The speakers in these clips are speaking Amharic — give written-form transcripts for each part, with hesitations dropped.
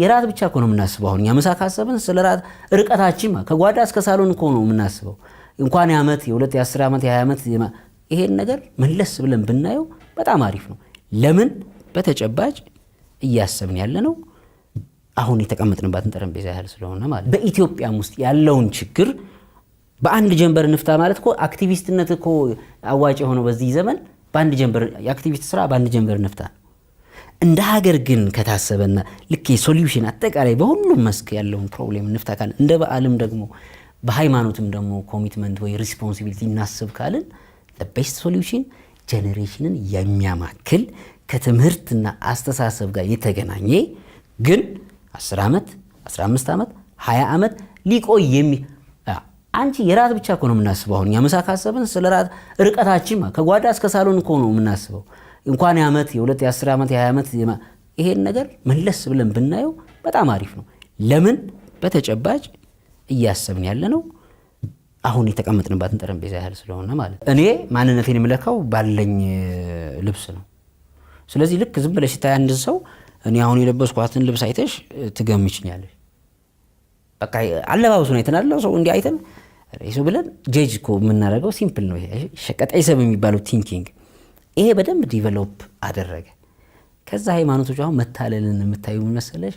የራት ብቻ እኮ ነው የምናስበው። አሁን ያመሳ ካሰብን ስለራት ርቀታችን ከጓዳ እስከ ሳሎን እኮ ነው የምናስበው። እንኳን የዓመት የ2 የ10 ዓመት የ20 ዓመት ይሄን ነገር መለስ ብለን ብናየው በጣም አሪፍ ነው። ለምን በተጨባጭ እያሰብን ያለ ነው አሁን የተቀመጥንባትን ጠረጴዛ ያህል ስለሆነ ማለት በኢትዮጵያም ውስጥ ያለውን ችግር በአንድ ጀንበር ንፍታ ማለት እኮ አክቲቪስትነት እኮ አዋጭ ሆኖ በዚህ ዘመን በአንድ ጀንበር የአክቲቪስት ስራ በአንድ ጀንበር ንፍታ እንደ ሀገር ግን ከታሰበና ልክ ሶሉሽን አጠቃላይ በሁሉም መስክ ያለውን ፕሮብሌም ንፍታ ካለ እንደ በዓልም ደግሞ በሃይማኖትም ደግሞ ኮሚትመንት ወይ ሪስፖንሲቢሊቲ እናስብ ካልን the best solution ጄኔሬሽንን የሚያማክል ከትምህርትና አስተሳሰብ ጋር የተገናኘ ግን 10 ዓመት 15 ዓመት 20 ዓመት ሊቆይ አንቺ የራት ብቻ እኮ ነው የምናስበው። አሁን ያመሳ ካሰብን ስለራት ርቀታችን ከጓዳ እስከ ሳሎን እኮ ነው የምናስበው። እንኳን የዓመት የ2 የ10 ዓመት የ20 ዓመት ይሄን ነገር መለስ ብለን ብናየው በጣም አሪፍ ነው። ለምን በተጨባጭ እያሰብን ያለ ነው አሁን የተቀመጥንባትን ጠረጴዛ ያህል ስለሆነ ማለት እኔ ማንነቴን የምለካው ባለኝ ልብስ ነው። ስለዚህ ልክ ዝም ብለሽ ታይ አንድ ሰው እኔ አሁን የለበስኳትን ልብስ አይተሽ ትገምችኛለሽ። በቃ አለባበሱ ነው የተናለው ሰው እንዲህ አይተን እሱ ብለን ጀጅ እኮ የምናደርገው ሲምፕል ነው። ይሄ ሸቀጣይ ሰብ የሚባለው ቲንኪንግ ይሄ በደንብ ዲቨሎፕ አደረገ። ከዛ ሃይማኖቶች አሁን መታለልን የምታዩ መሰለሽ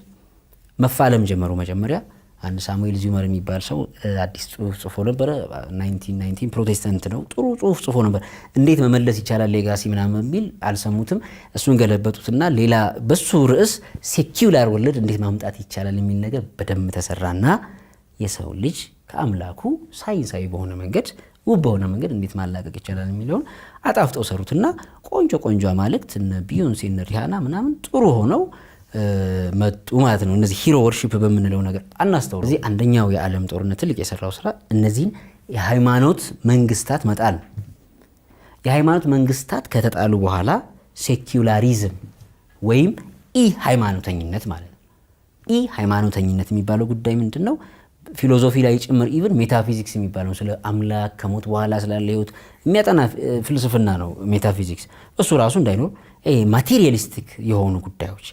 መፋለም ጀመሩ። መጀመሪያ አንድ ሳሙኤል ዚመር የሚባል ሰው አዲስ ጽሁፍ ጽፎ ነበር 1919 ፕሮቴስታንት ነው። ጥሩ ጽሁፍ ጽፎ ነበር። እንዴት መመለስ ይቻላል ሌጋሲ ምናምን የሚል አልሰሙትም። እሱን ገለበጡትና ሌላ በሱ ርዕስ ሴኩላር ወርልድ እንዴት ማምጣት ይቻላል የሚል ነገር በደንብ ተሰራና የሰው ልጅ ከአምላኩ ሳይንሳዊ በሆነ መንገድ ውብ በሆነ መንገድ እንዴት ማላቀቅ ይቻላል የሚለውን አጣፍጠው ሰሩትና ቆንጆ ቆንጆ አማልክት እነ ቢዮንሴ እነ ሪሃና ምናምን ጥሩ ሆነው መጡ ማለት ነው። እነዚህ ሂሮ ወርሺፕ በምንለው ነገር አናስተውል። እዚህ አንደኛው የዓለም ጦርነት ትልቅ የሰራው ስራ እነዚህን የሃይማኖት መንግስታት መጣል። የሃይማኖት መንግስታት ከተጣሉ በኋላ ሴኩላሪዝም ወይም ኢ ሃይማኖተኝነት ማለት ነው። ኢ ሃይማኖተኝነት የሚባለው ጉዳይ ምንድነው? ፊሎሶፊ ላይ ጭምር ኢቭን ሜታፊዚክስ የሚባለው ስለ አምላክ ከሞት በኋላ ስላለ ህይወት የሚያጠና ፍልስፍና ነው ሜታፊዚክስ። እሱ ራሱ እንዳይኖር ማቴሪያሊስቲክ የሆኑ ጉዳዮች